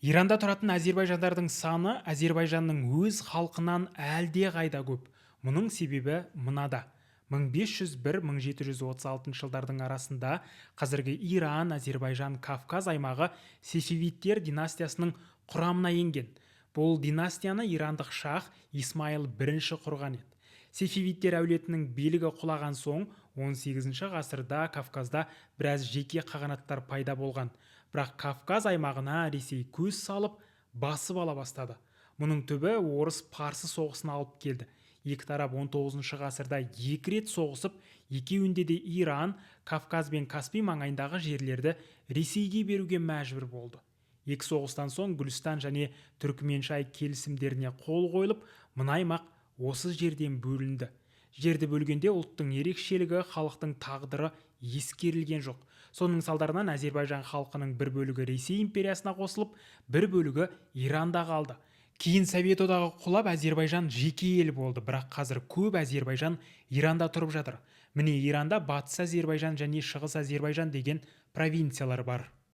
Иранда тұратын әзербайжандардың саны Әзербайжанның өз халқынан әлде қайда көп. Мұның себебі мынада. 1501-1736 жылдардың арасында қазіргі Иран, Әзербайжан, Кавказ аймағы сефевидтер династиясының құрамына енген. Бұл династияны ирандық шах Исмаил бірінші құрған еді. Сефевидтер әулетінің билігі құлаған соң 18 ғасырда Кавказда біраз жеке қағанаттар пайда болған. Бірақ Кавказ аймағына Ресей көз салып басып ала бастады. Мұның түбі орыс-парсы соғысына алып келді. Екі тарап 19 ғасырда екі рет соғысып, екеуінде де Иран, Кавказ бен Каспий маңайындағы жерлерді Ресейге беруге мәжбүр болды. Екі соғыстан соң Гүлістан және Түркменшай келісімдеріне қол қойылып, мына аймақ осы жерден бөлінді. Жерді бөлгенде ұлттың ерекшелігі, халықтың тағдыры ескерілген жоқ. Соның салдарынан Әзербайжан халқының бір бөлігі Ресей империясына қосылып, бір бөлігі Иранда қалды. Кейін Совет одағы құлап, Әзербайжан жеке ел болды, бірақ қазір көп Әзербайжан Иранда тұрып жатыр. Міне Иранда Батыс Әзербайжан және Шығыс Әзербайжан деген провинциялар бар.